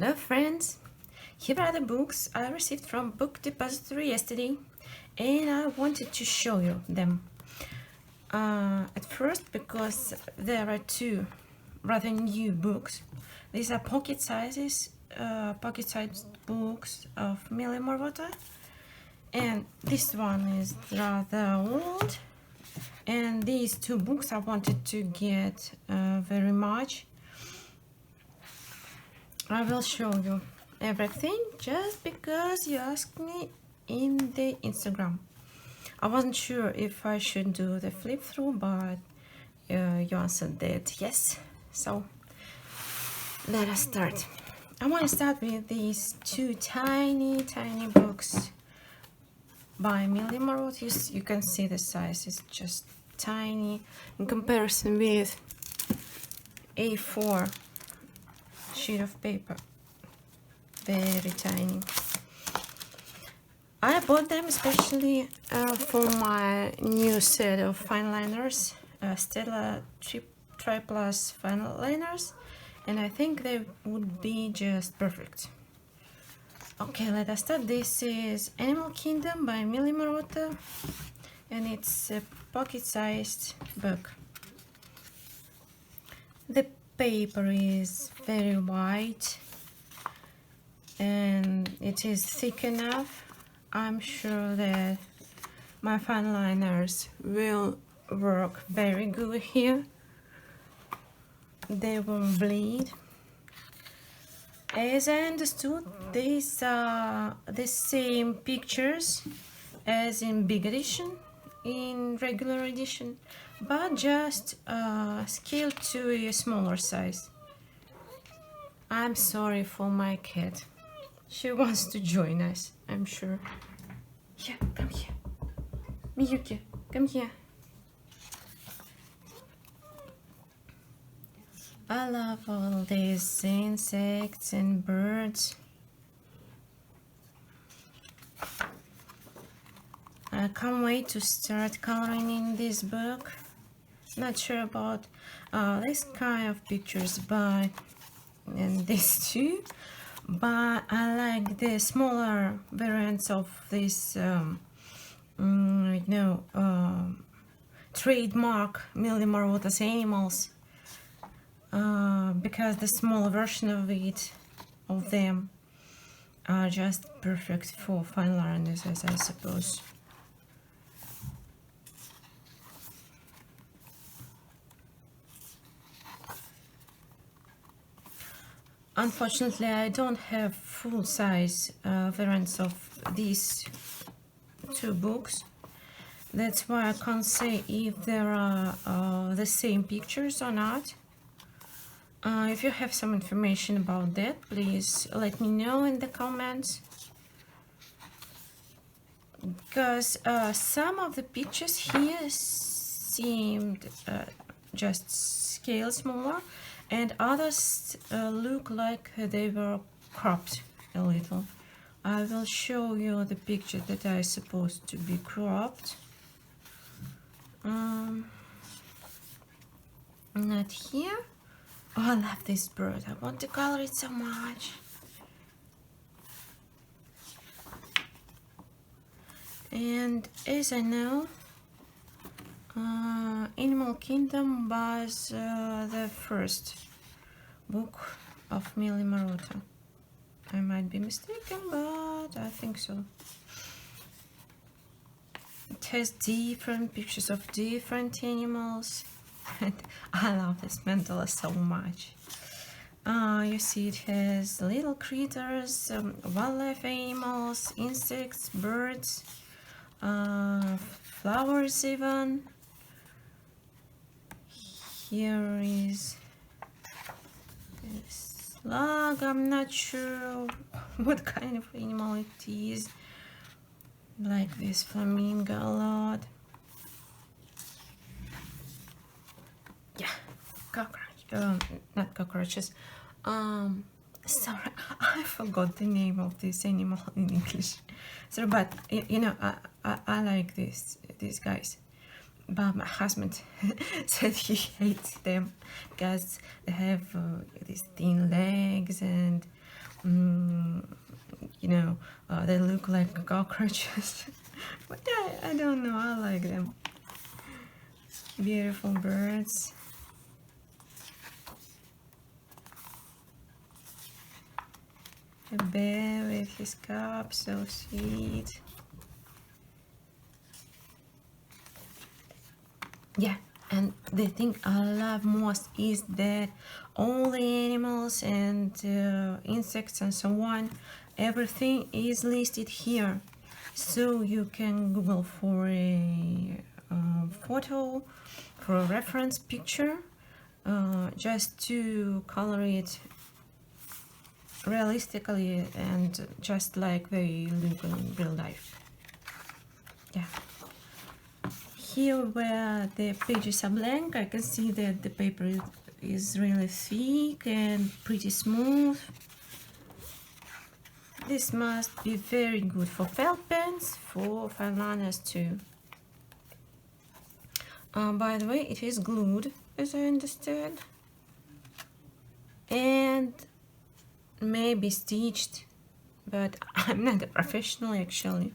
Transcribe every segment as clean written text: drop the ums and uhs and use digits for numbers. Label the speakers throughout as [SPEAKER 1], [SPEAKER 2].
[SPEAKER 1] Hello friends, here are the books I received from Book Depository yesterday and I wanted to show you them. At first, because there are two rather new books. These are pocket-sized books of Millie Marotta, and this one is rather old, and these two books I wanted to get very much. I will show you everything just because you asked me in the Instagram. I wasn't sure if I should do the flip through, but you answered that yes. So let us start. I want to start with these two tiny books by Millie Marotta. You can see the size is just tiny in comparison with A4 sheet of paper, very tiny. I bought them especially for my new set of fine liners, Stella Tri Plus fine liners, and I think they would be just perfect. Okay, let us start. This is Animal Kingdom by Millie Marotta, and it's a pocket-sized book. The paper is very white and it is thick enough. I'm sure that my fine liners will work very good here. They won't bleed. As I understood, these are the same pictures as in big edition, in regular edition, but just scaled to a smaller size. I'm sorry for my cat. She wants to join us, I'm sure. Yeah, come here. Miyuki, come here. I love all these insects and birds. I can't wait to start coloring in this book. Not sure about this kind of pictures, but and these two, but I like the smaller variants of this trademark Millie Marotta's animals, because the small version of them are just perfect for fine liners, as I suppose. Unfortunately, I don't have full-size variants of these two books. That's why I can't say if there are the same pictures or not. If you have some information about that, please let me know in the comments. Because some of the pictures here seemed just scale smaller, and others look like they were cropped a little. I will show you the picture that are supposed to be cropped. Not here. Oh, I love this bird. I want to color it so much. And as I know, Animal Kingdom was the first book of Millie Marotta. I might be mistaken, but I think so. It has different pictures of different animals, and I love this mandala so much. You see, it has little critters, wildlife animals, insects, birds, flowers even. Here is a slug. I'm not sure what kind of animal it is. Like this flamingo a lot. Yeah, cockroach. Not cockroaches. Sorry, I forgot the name of this animal in English. Sorry, but you know, I like these guys. But my husband said he hates them because they have these thin legs and you know, they look like cockroaches. But yeah, I don't know, I like them. Beautiful birds. A bear with his cup, so sweet. Yeah, and the thing I love most is that all the animals and insects and so on, everything is listed here. So you can Google for a photo, for a reference picture, just to color it realistically and just like they look in real life. Yeah. Here where the pages are blank, I can see that the paper is really thick and pretty smooth. This must be very good for felt pens, for fine liners too. By the way, it is glued, as I understood, and maybe stitched, but I'm not a professional actually.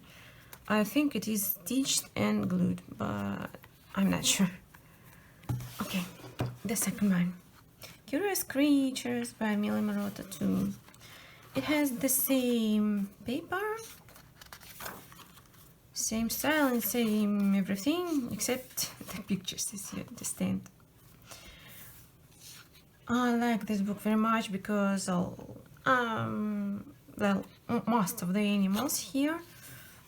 [SPEAKER 1] I think it is stitched and glued, but I'm not sure. Okay, the second one. Curious Creatures by Millie Marotta too. It has the same paper, same style and same everything, except the pictures is here, the stand. I like this book very much because well, most of the animals here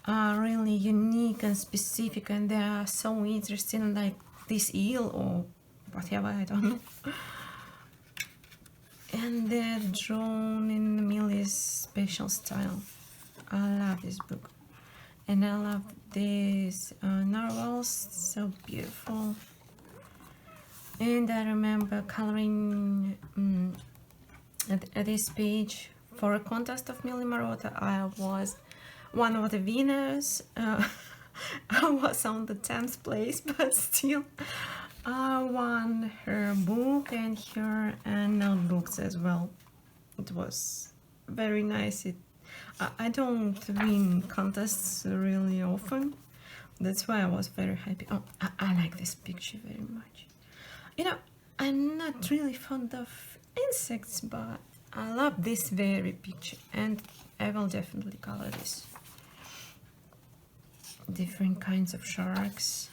[SPEAKER 1] are really unique and specific, and they are so interesting, like this eel or whatever, I don't know. And they're drawn in Millie's special style. I love this book. And I love these narwhals, so beautiful. And I remember coloring at this page for a contest of Millie Marotta. I was one of the winners. I was on the 10th place, but still I won her book and her notebooks as well. It was very nice. I don't win contests really often. That's why I was very happy. Oh, I like this picture very much. You know, I'm not really fond of insects, but I love this very picture, and I will definitely color this. Different kinds of sharks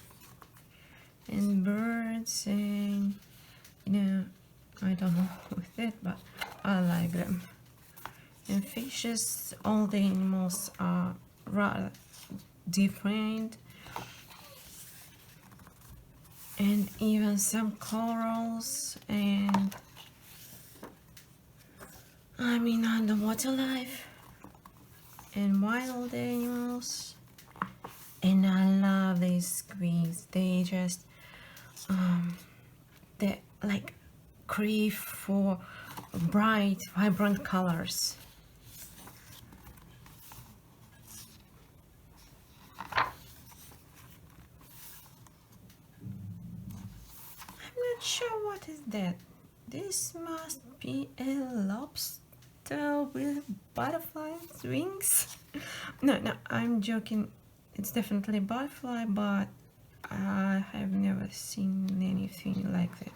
[SPEAKER 1] and birds, and you know, I don't know with it, but I like them. And fishes, all the animals are rather different, and even some corals, and I mean underwater life and wild animals. And I love these squids. They just they like crave for bright, vibrant colors. I'm not sure what is that. This must be a lobster with butterfly's wings. No, I'm joking. It's definitely a butterfly, but I have never seen anything like that.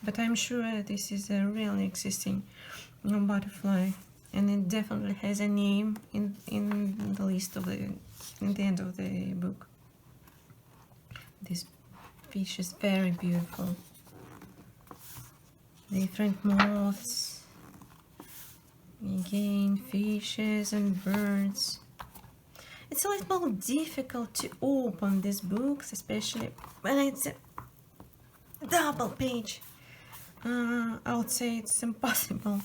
[SPEAKER 1] But I'm sure this is a really existing butterfly, and it definitely has a name in the list of in the end of the book. This fish is very beautiful. Different moths, again fishes and birds. It's a little difficult to open these books, especially when it's a double page. I would say it's impossible,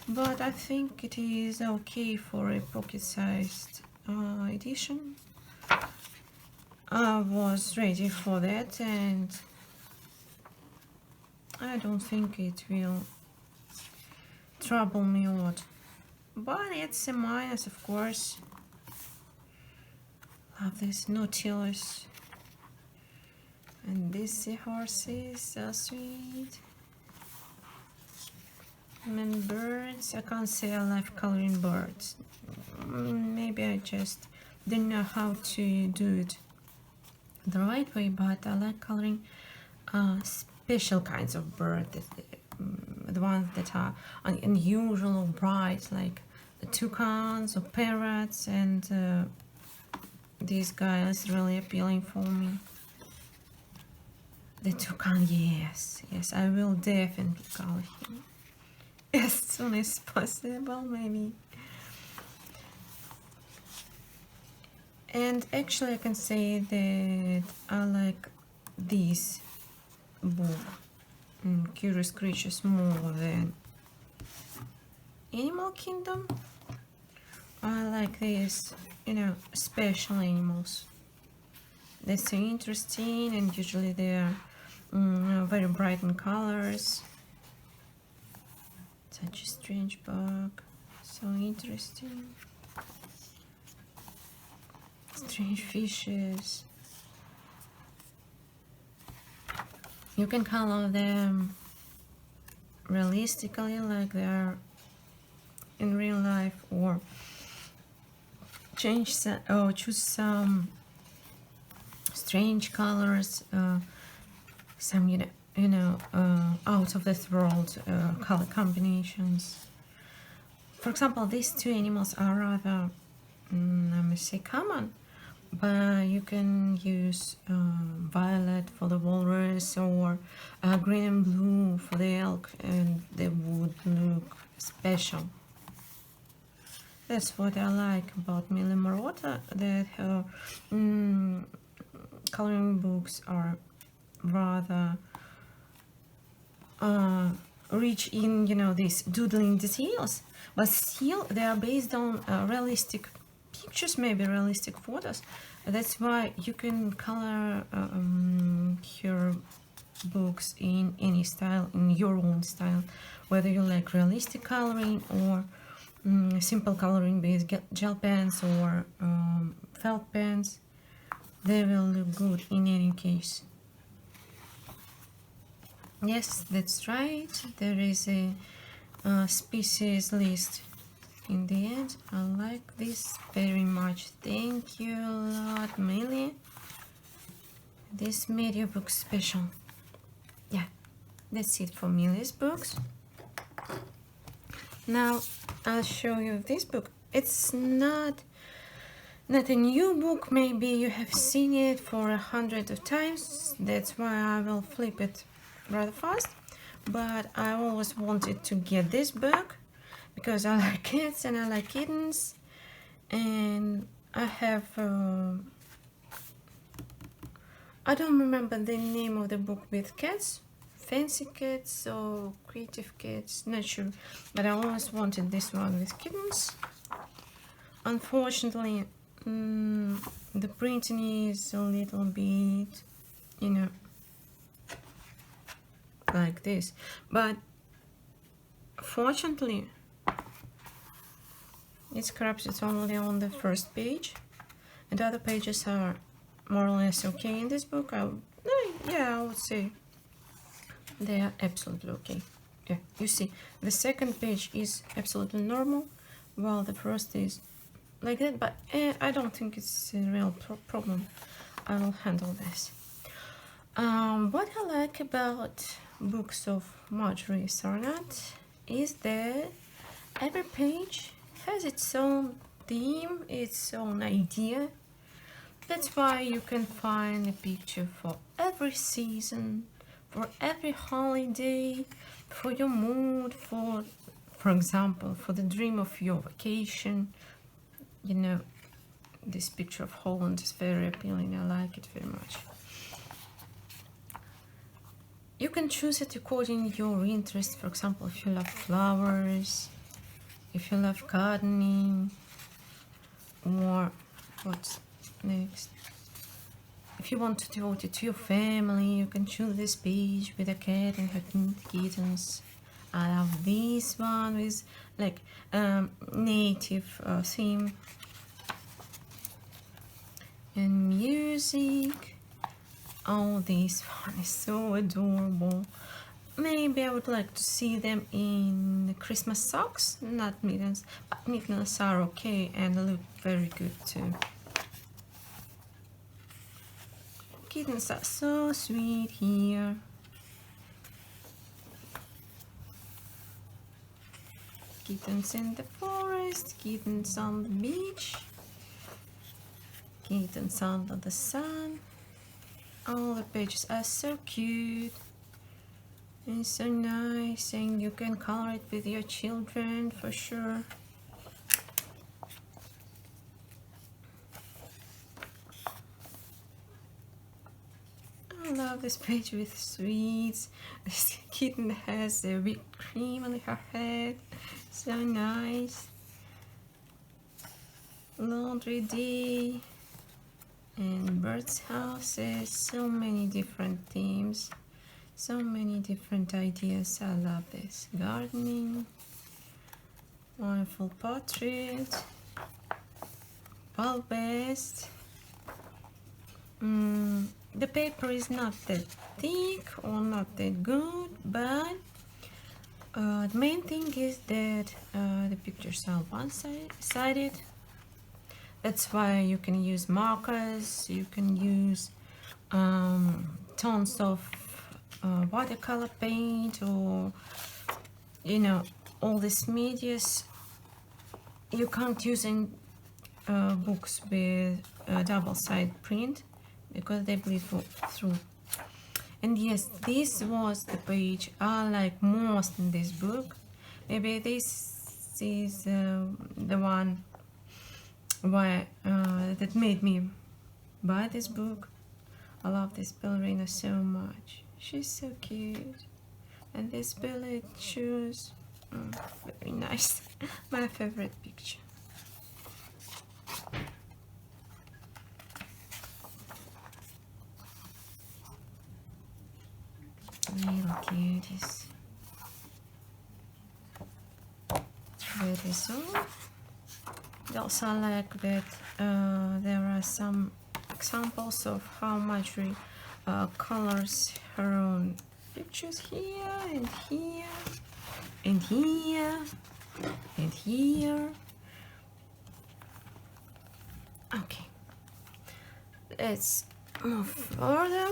[SPEAKER 1] but I think it is okay for a pocket-sized edition. I was ready for that, and I don't think it will trouble me a lot. But it's a minus, of course. Love this Nautilus. And this seahorse is so sweet. And birds, I can't say I like coloring birds. Maybe I just didn't know how to do it the right way, but I like coloring special kinds of birds, the ones that are unusual or bright, like the toucans or parrots, and this guy is really appealing for me. The toucan, yes, I will definitely color him as soon as possible, maybe. And actually I can say that I like this book, Curious Creatures, more than Animal Kingdom. I like these, special animals. They're so interesting, and usually they're very bright in colors. Such a strange book, so interesting. Strange fishes. You can color them realistically, like they are in real life, or choose some strange colors, some out of this world color combinations. For example, these two animals are rather, I must say, common, but you can use violet for the walrus, or green and blue for the elk, and they would look special. That's what I like about Millie Marotta, that her coloring books are rather rich in, these doodling details, but still they are based on realistic pictures, maybe realistic photos. That's why you can color her books in any style, in your own style, whether you like realistic coloring or simple coloring with gel pens or felt pens. They will look good in any case. Yes, that's right, there is a species list in the end. I like this very much. Thank you a lot, Millie. This made your book special. Yeah, that's it for Millie's books. Now I'll show you this book. It's not a new book, maybe you have seen it for 100 of times, that's why I will flip it rather fast, but I always wanted to get this book because I like cats and I like kittens, and I have I don't remember the name of the book with cats, Fancy Cats or Creative Cats, not sure, but I always wanted this one with kittens. Unfortunately, the printing is a little bit, like this, but fortunately it scraps it only on the first page, and other pages are more or less okay in this book. I would say they are absolutely okay. Yeah, you see, the second page is absolutely normal, while the first is like that, but I don't think it's a real problem. I will handle this. What I like about books of Marjorie Sarnat is that every page has its own theme, its own idea. That's why you can find a picture for every season, for every holiday, for your mood, for example, for the dream of your vacation. This picture of Holland is very appealing. I like it very much. You can choose it according to your interest. For example, if you love flowers, if you love gardening, or what's next? If you want to devote it to your family, you can choose this page with a cat and her kittens. I love this one with like native theme and music. Oh, this one is so adorable. maybe I would like to see them in Christmas socks, not mittens, but mittens are okay and look very good too. Kittens are so sweet here. Kittens in the forest, kittens on the beach, kittens under the sun. All the pages are so cute and so nice, and you can color it with your children for sure. I love this page with sweets. This kitten has a whipped cream on her head. So nice. Laundry day and birds' houses. So many different themes. So many different ideas. I love this. Gardening. Wonderful portrait. Bulbist. The paper is not that thick or not that good, but the main thing is that the pictures are one-sided. That's why you can use markers, you can use tons of watercolor paint, or you know, all these medias. You can't use in books with double-sided print because they bleed through. And yes, this was the page I like most in this book. Maybe this is the one why that made me buy this book. I love this ballerina so much. She's so cute. And this billet shoes, very nice. My favorite picture. Little cuties. Very soon. I also like that there are some examples of how Marjorie colors her own pictures here and here and here and here. Okay, let's move further.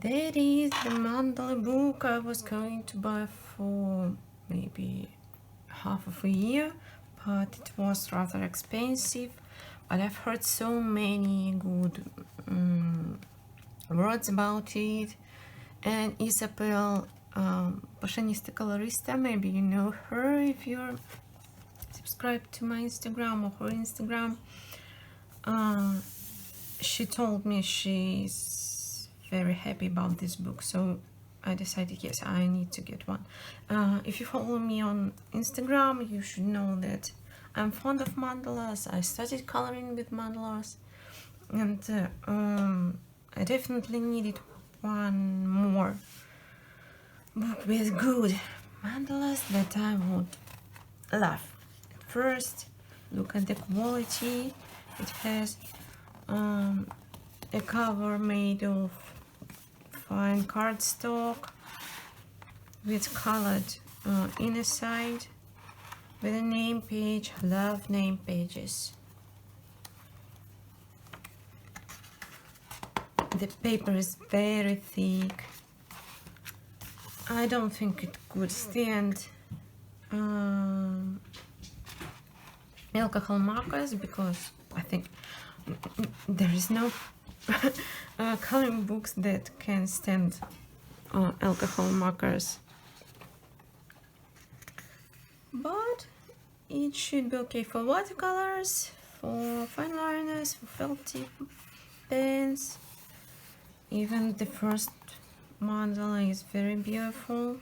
[SPEAKER 1] That is the mandala book I was going to buy for maybe half of a year, but it was rather expensive. But I've heard so many good words about it. And Isabel, Passionista Colorista, maybe you know her if you're subscribed to my Instagram or her Instagram. She told me she's very happy about this book, so I decided, yes, I need to get one. If you follow me on Instagram, you should know that I'm fond of mandalas. I started coloring with mandalas, and I definitely needed one more book with good mandalas that I would love. First, look at the quality. It has a cover made of fine cardstock with colored inner side, with a name page. Love name pages. The paper is very thick. I don't think it could stand alcohol markers, because I think there is no coloring books that can stand alcohol markers, but it should be okay for watercolors, for fine liners, for felt tip pens. Even the first mandala is very beautiful.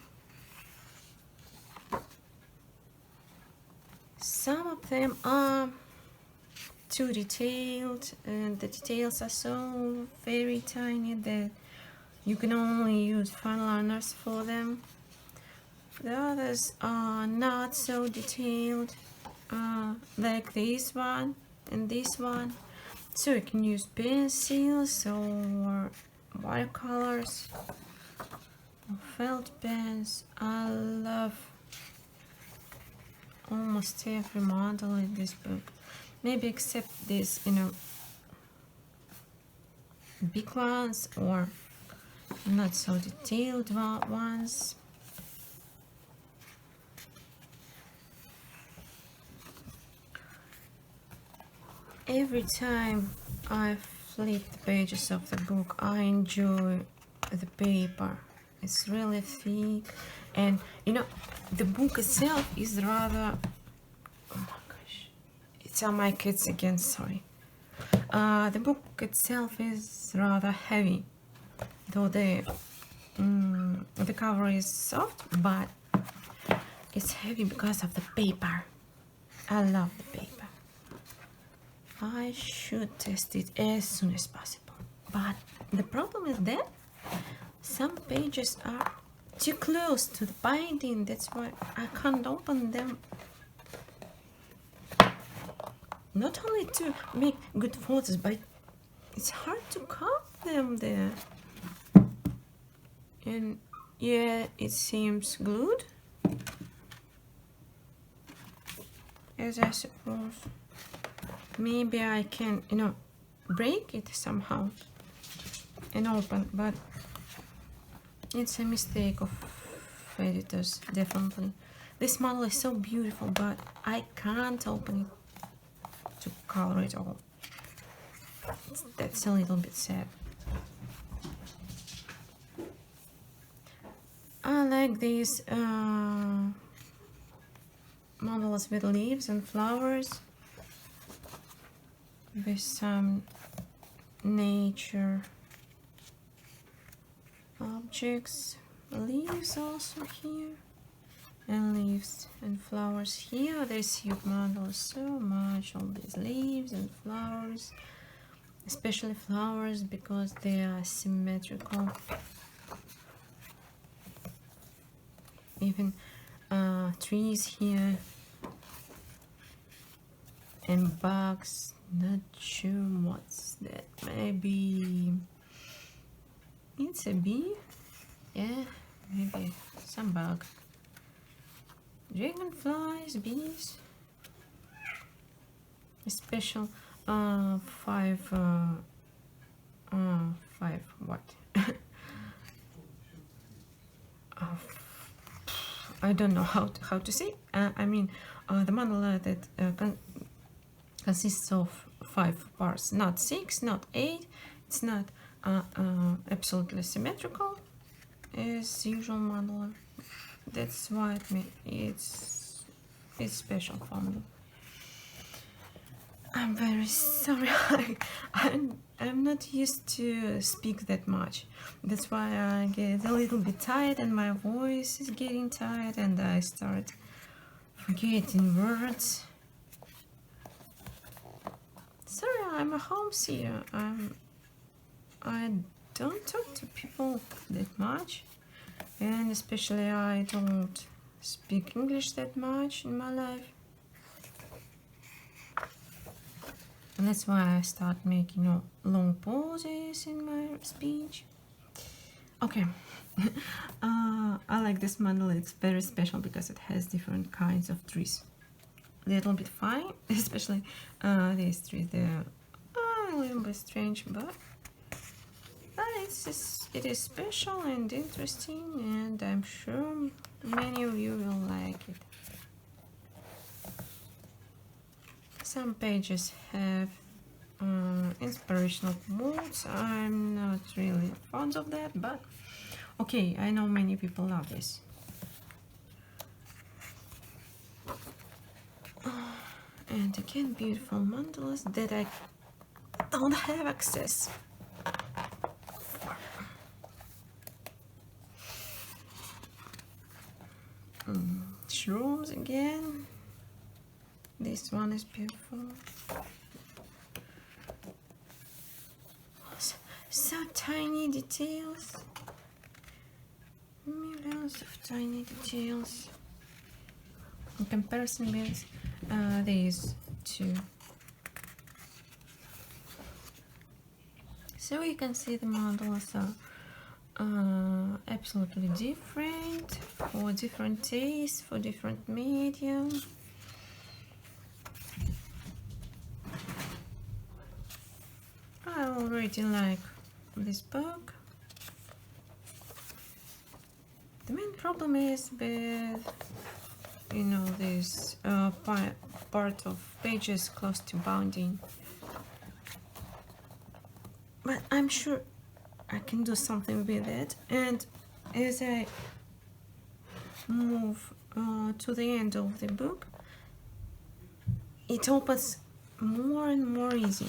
[SPEAKER 1] Some of them are too detailed, and the details are so very tiny that you can only use fine liners for them. The others are not so detailed, like this one and this one, so you can use pencils or watercolors. Felt pens. I love almost every model in this book. Maybe except these, you know, big ones or not so detailed ones. Every time I flip the pages of the book, I enjoy the paper. It's really thick, and you know, the book itself is rather, oh my gosh, it's on my kids again, sorry. The book itself is rather heavy, though the cover is soft, but it's heavy because of the paper. I love the paper. I should test it as soon as possible, but the problem is that some pages are too close to the binding. That's why I can't open them. Not only to make good photos, but it's hard to cut them there. And yeah, it seems glued, as I suppose. Maybe I can, you know, break it somehow and open, but it's a mistake of editors, definitely. This model is so beautiful, but I can't open it to color it all. That's a little bit sad. I like these models with leaves and flowers, with some nature objects, leaves also here, and leaves and flowers here. They suit models so much, all these leaves and flowers, especially flowers because they are symmetrical. Even trees here and bugs. Not sure what's that. Maybe it's a bee. Yeah, maybe some bug. Dragonflies, bees. A special 5 what? I don't know how to say. I mean, the mandala that consists of 5 parts, not 6, not 8. It's not absolutely symmetrical as usual mandala. That's why it's special for me. I'm very sorry. I'm not used to speak that much. That's why I get a little bit tired and my voice is getting tired and I start forgetting words. Sorry, I'm a homesicker. I don't talk to people that much, and especially I don't speak English that much in my life. And that's why I start making long pauses in my speech. Okay. I like this mandala. It's very special because it has different kinds of trees. A little bit fine, especially these trees. They're a little bit strange, but it is special and interesting, and I'm sure many of you will like it. Some pages have inspirational quotes. I'm not really fond of that, but okay, I know many people love this. And again, beautiful mandalas that I don't have access. Shrooms again. This one is beautiful. So tiny details. Millions of tiny details. In comparison with these two. So you can see the mandalas are absolutely different for different tastes, for different medium. I already like this book. The main problem is with, you know, this part of pages close to bounding. But I'm sure I can do something with it. And as I move to the end of the book, it opens more and more easy.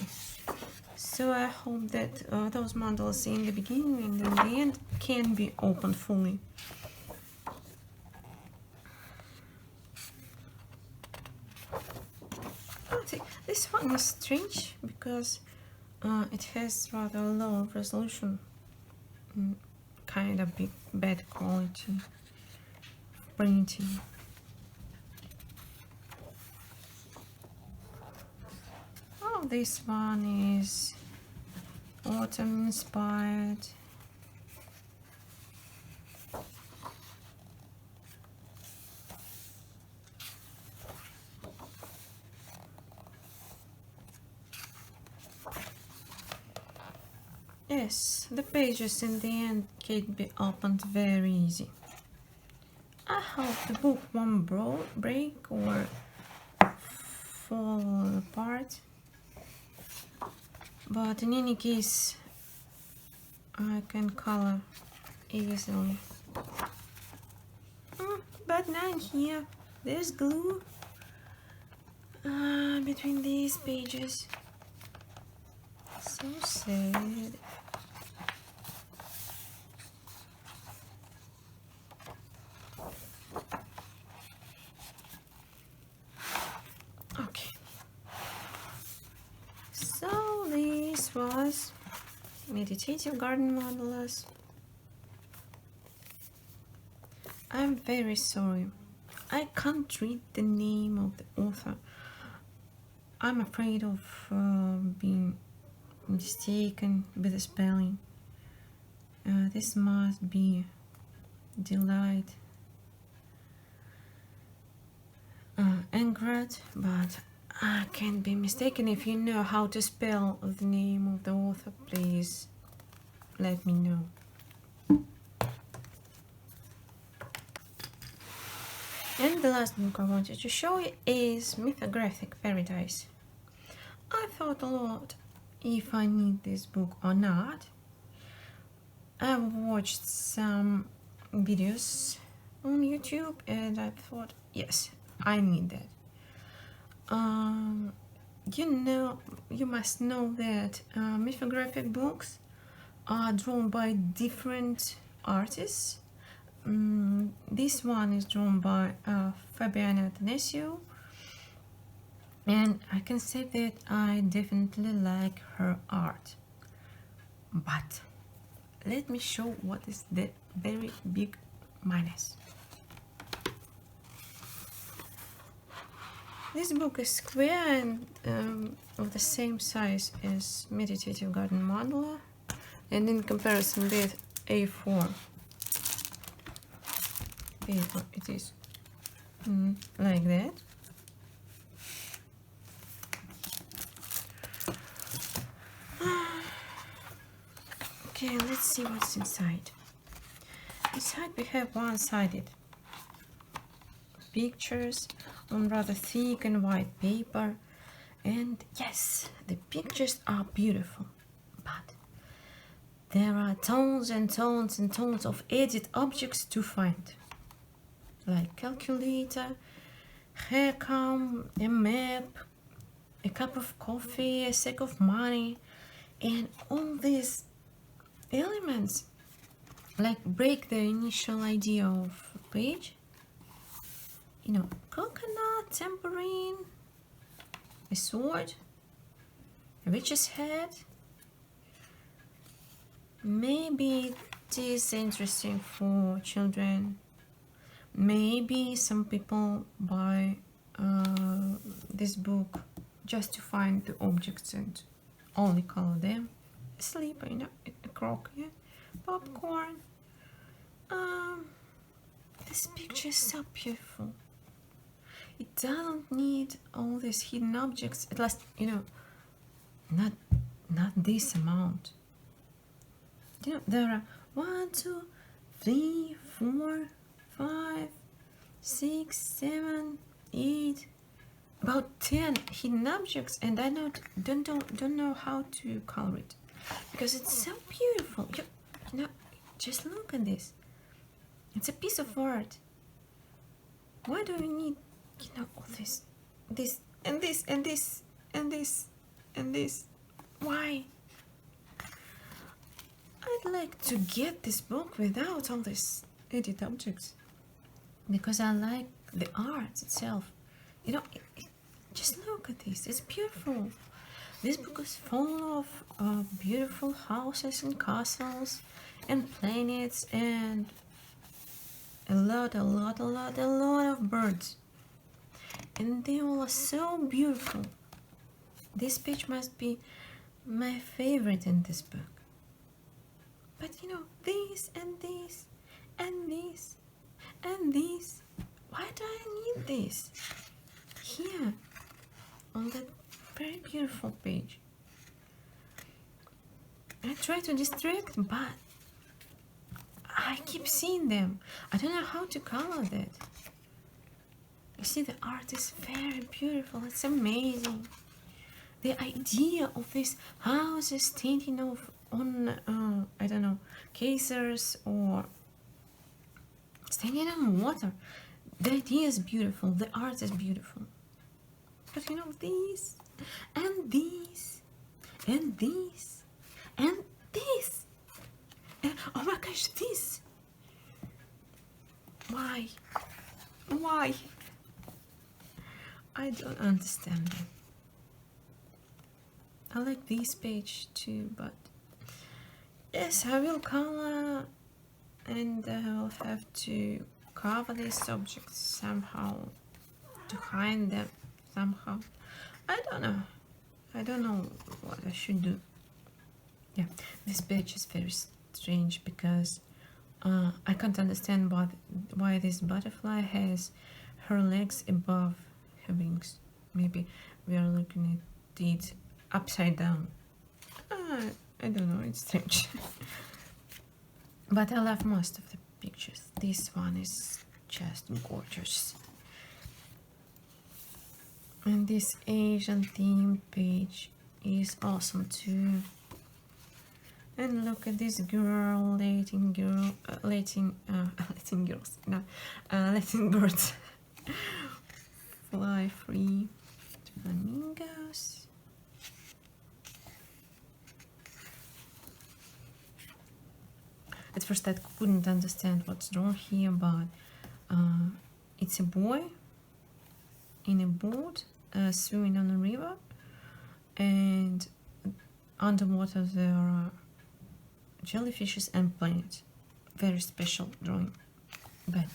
[SPEAKER 1] So I hope that those mandalas in the beginning and in the end can be opened fully. This one is strange because it has rather low resolution, kind of bad quality printing. Oh, this one is autumn inspired. Yes, the pages in the end can be opened very easy. I hope the book won't break or fall apart, but in any case I can color easily. But now here there's glue between these pages. So sad. Okay. So this was Meditative Garden Mandalas. I'm very sorry. I can't read the name of the author. I'm afraid of being mistaken with the spelling. This must be Delyth, Angharad, but I can be mistaken. If you know how to spell the name of the author, please let me know. And the last book I wanted to show you is Mythographic Paradise. I thought a lot if I need this book or not. I've watched some videos on YouTube and I thought, yes, I need that. You must know that mythographic books are drawn by different artists. This one is drawn by Fabiana Attanasio, and I can say that I definitely like her art. But let me show what is the very big minus. This book is square and of the same size as Meditative Garden Mandala, and in comparison with A4 paper, it is like that. Okay, let's see what's inside. Inside we have one-sided pictures on rather thick and white paper, and yes, the pictures are beautiful, but there are tons and tons and tons of edit objects to find, like calculator, hair comb, a map, a cup of coffee, a sack of money, and all these elements like break the initial idea of a page. You know, coconut, tambourine, a sword, a witch's head. Maybe it is interesting for children. Maybe some people buy this book just to find the objects and only color them. A slipper, you know, a crock, yeah. popcorn. This picture is so beautiful. It doesn't need all these hidden objects. At least, you know, not this amount. You know, there are 1, 2, 3, 4, 5, 6, 7, 8, about 10 hidden objects, and I don't know how to color it because it's so beautiful. You know, just look at this. It's a piece of art. Why do we need, you know, all this and this and this and this and this? Why? I'd like to get this book without all these edit objects because I like the art itself. You know, just look at this. It's beautiful. This book is full of beautiful houses and castles and planets and a lot of birds. And they all are so beautiful. This page must be my favorite in this book. But you know, this and this and this and this. Why do I need this? Here, on that very beautiful page. I try to distract, but I keep seeing them. I don't know how to color that. You see, the art is very beautiful. It's amazing. The idea of these houses standing off on, I don't know, caesars or standing on water. The idea is beautiful. The art is beautiful. But you know, these and these and these and this. And, oh my gosh, this. Why? Why? I don't understand them. I like this page too, but yes, I will color and I will have to cover these objects somehow, to hide them somehow. I don't know what I should do. Yeah, this page is very strange because I can't understand why this butterfly has her legs above her wings. Maybe we are looking at it upside down. I don't know, it's strange. But I love most of the pictures. This one is just gorgeous. And this Asian theme page is awesome too. And look at this girl letting birds fly free. Flamingos. At first I couldn't understand what's drawn here, but it's a boy in a boat swimming on a river, and underwater there are jellyfishes and planets. Very special drawing, but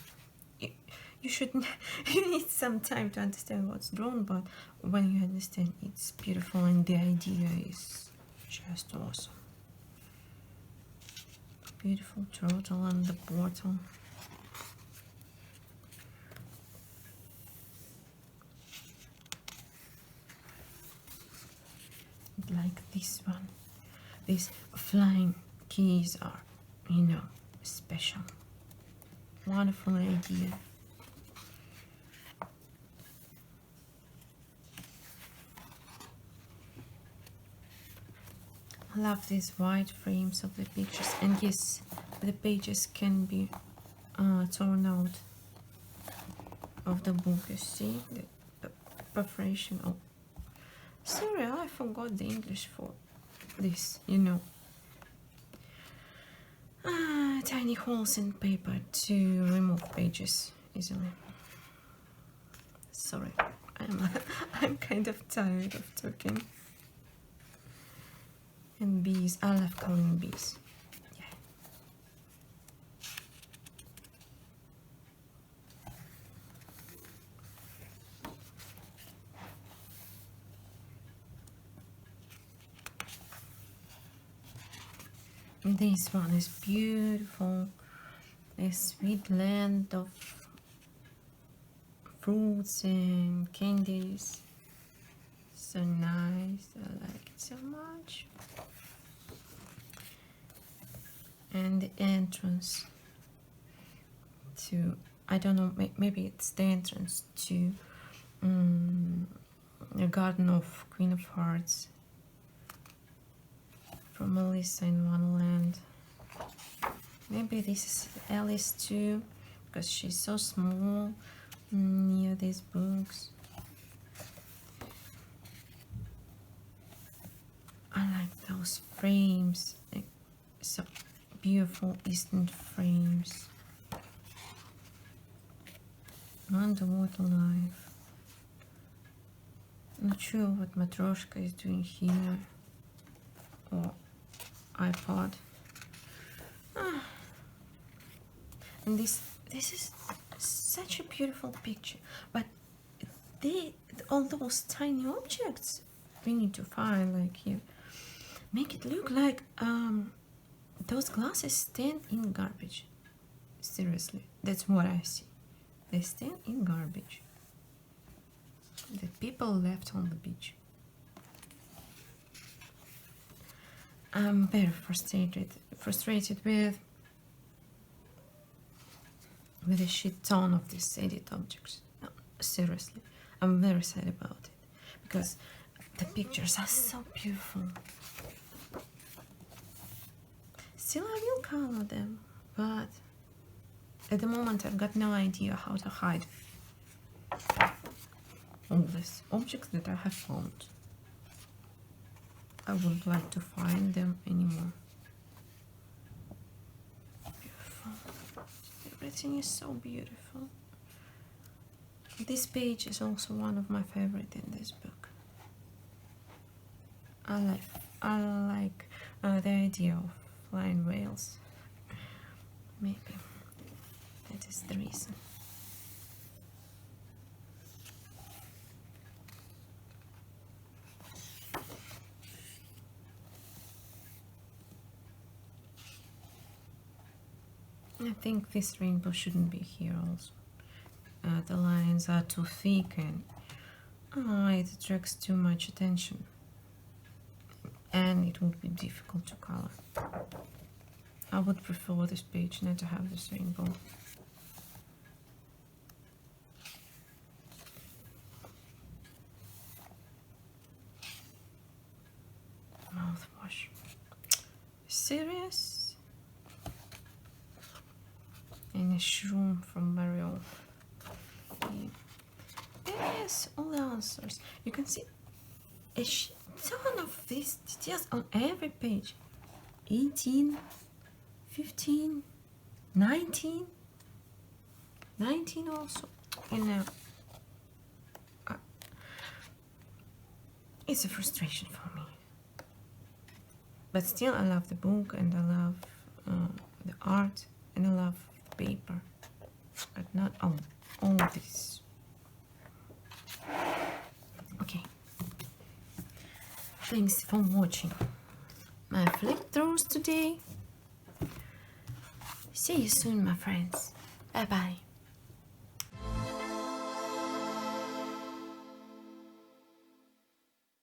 [SPEAKER 1] you shouldn't. You need some time to understand what's drawn, but when you understand, it's beautiful, and the idea is just awesome. Beautiful turtle and the bottle. Like this one. These flying keys are, you know, special. Wonderful idea. I love these white frames of the pictures, and yes, the pages can be torn out of the book. You see the perforation. Oh, sorry, I forgot the English for this, you know. Tiny holes in paper to remove pages easily. Sorry, I'm kind of tired of talking. And bees, I love coloring bees. Yeah. This one is beautiful. A sweet land of fruits and candies. So nice. I like it so much. And the entrance to, I don't know, maybe it's the entrance to the Garden of Queen of Hearts from Alice in Wonderland. Maybe this is Alice too, because she's so small near these books. I like those frames, like, so beautiful Eastern frames. Underwater life. Not sure what Matroshka is doing here, or iPod. And this is such a beautiful picture, but all those tiny objects we need to find, like here, make it look like those glasses stand in garbage. Seriously, that's what I see. They stand in garbage that people left on the beach. I'm very frustrated with a shit ton of these edit objects. No, seriously, I'm very sad about it, because the pictures are so beautiful. Still, I will color them, but at the moment I've got no idea how to hide all these objects that I have found. I wouldn't like to find them anymore. Beautiful. Everything is so beautiful. This page is also one of my favorite in this book. I like the idea of flying whales. Maybe that is the reason. I think this rainbow shouldn't be here also. The lines are too thick and it attracts too much attention. And it would be difficult to color. I would prefer this page not to have this rainbow. Mouthwash. Serious? And a shroom from Mario. Yes, all the answers. You can see a ton of these details on every page. 18, 15, 19, 19 also. And it's a frustration for me. But still, I love the book, and I love the art, and I love the paper. But not all this. Okay. Thanks for watching my flip throughs today. See you soon, my friends. Bye bye.